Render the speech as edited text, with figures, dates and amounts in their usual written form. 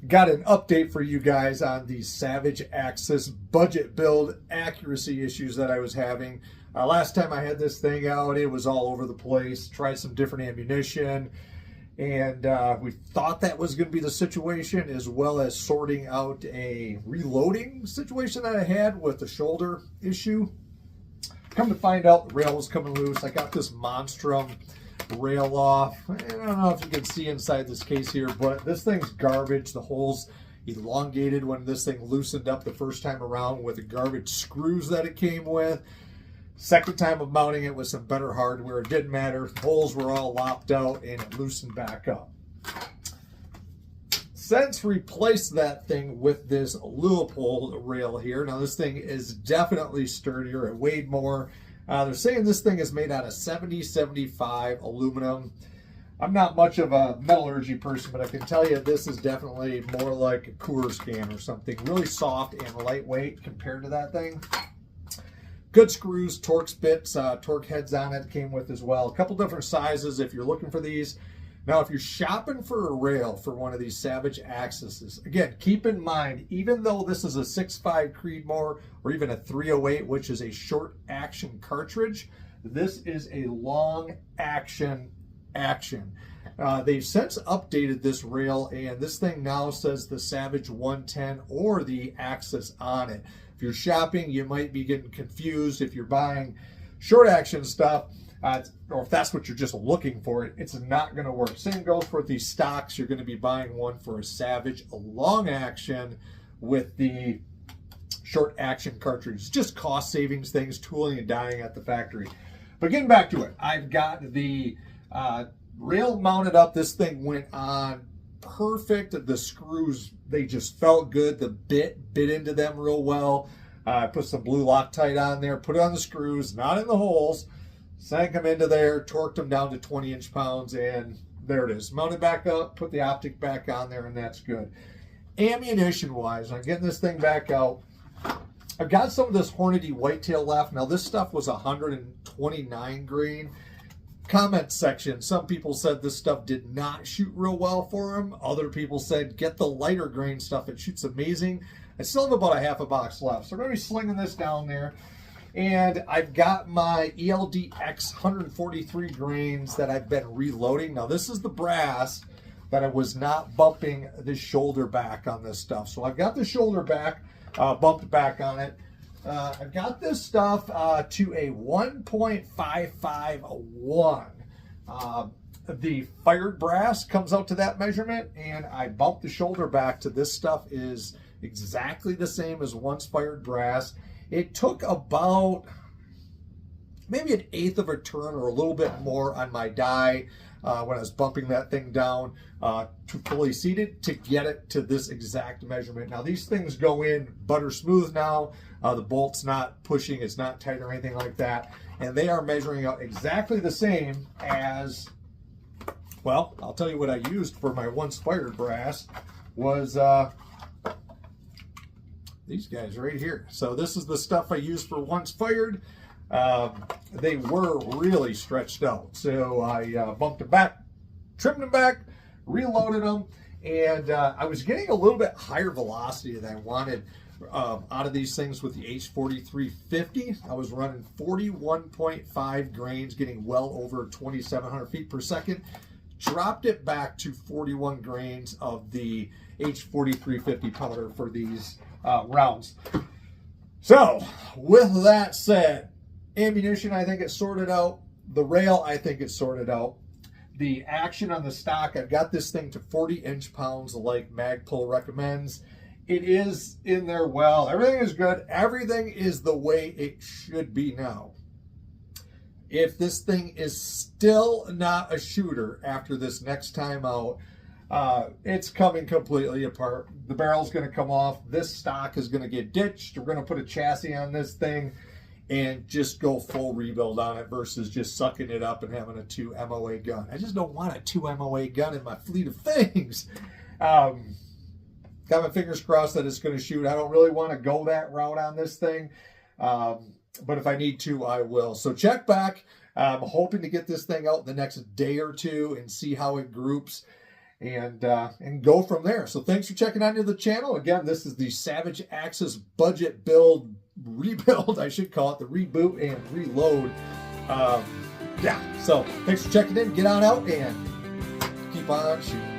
Got an update for you guys on the Savage Axis budget build accuracy issues that I was having. Last time I had this thing out, it was all over the place. Tried some different ammunition, and we thought that was going to be the situation, as well as sorting out a reloading situation that I had with the shoulder issue. Come to find out, the rail was coming loose. I got this Monstrum rail off. I don't know if you can see inside this case here, but this thing's garbage. The holes elongated when this thing loosened up the first time around with the garbage screws that it came with. Second time of mounting it with some better hardware, it didn't matter. The holes were all lopped out and it loosened back up. Since replaced that thing with this Leupold rail here. Now this thing is definitely sturdier. It weighed more. They're saying this thing is made out of 70-75 aluminum. I'm not much of a metallurgy person, but I can tell you this is definitely more like a Coors can or something. Really soft and lightweight compared to that thing. Good screws, Torx bits, torque heads on it came with as well. A couple different sizes if you're looking for these. Now, if you're shopping for a rail for one of these Savage Axises, again, keep in mind, even though this is a 6.5 Creedmoor or even a 308, which is a short action cartridge, this is a long action. They've since updated this rail, and this thing now says the Savage 110 or the Axis on it. If you're shopping, you might be getting confused. If you're buying short action stuff, or if that's what you're just looking for, it's not going to work. Same goes for these stocks. You're going to be buying one for a Savage, a long action with the short action cartridge. Just cost savings things, tooling and dyeing at the factory. But getting back to it, I've got the rail mounted up. This thing went on perfect. The screws, they just felt good. The bit into them real well. I put some blue Loctite on there, put it on the screws, not in the holes. Sank them into there, torqued them down to 20 inch-pounds, and there it is. Mounted back up, put the optic back on there, and that's good. Ammunition-wise, I'm getting this thing back out. I've got some of this Hornady whitetail left. Now, this stuff was 129 grain. Comment section, some people said this stuff did not shoot real well for them. Other people said, get the lighter grain stuff. It shoots amazing. I still have about a half a box left, so I'm going to be slinging this down there. And I've got my ELDX 143 grains that I've been reloading. Now, this is the brass that I was not bumping the shoulder back on this stuff. So I've got the shoulder back, bumped back on it. I've got this stuff to a 1.551. The fired brass comes out to that measurement, and I bumped the shoulder back to this stuff is exactly the same as once fired brass. It took about maybe 1/8 of a turn or a little bit more on my die when I was bumping that thing down to fully seated to get it to this exact measurement. Now, these things go in butter smooth now. The bolt's not pushing, it's not tight or anything like that. And they are measuring out exactly the same as, well, I'll tell you what I used for my once fired brass was these guys right here. So this is the stuff I used for once fired. They were really stretched out. So I bumped them back, trimmed them back, reloaded them, and I was getting a little bit higher velocity than I wanted out of these things with the H4350. I was running 41.5 grains, getting well over 2,700 feet per second. Dropped it back to 41 grains of the H4350 powder for these rounds. So, with that said, ammunition, I think it's sorted out. The rail, I think it's sorted out. The action on the stock, I've got this thing to 40 inch-pounds like Magpul recommends. It is in there well. Everything is good. Everything is the way it should be now. If this thing is still not a shooter after this next time out, it's coming completely apart. The barrel's going to come off. This stock is going to get ditched. We're going to put a chassis on this thing and just go full rebuild on it versus just sucking it up and having a 2 MOA gun. I just don't want a 2 MOA gun in my fleet of things. Got my fingers crossed that it's going to shoot. I don't really want to go that route on this thing. But if I need to, I will. So check back. I'm hoping to get this thing out the next day or two and see how it groups. and go from there. So thanks for checking out the channel. Again, this is the Savage Axis budget build rebuild, I should call it, the reboot and reload. Yeah, so thanks for checking in. Get on out and keep on shooting.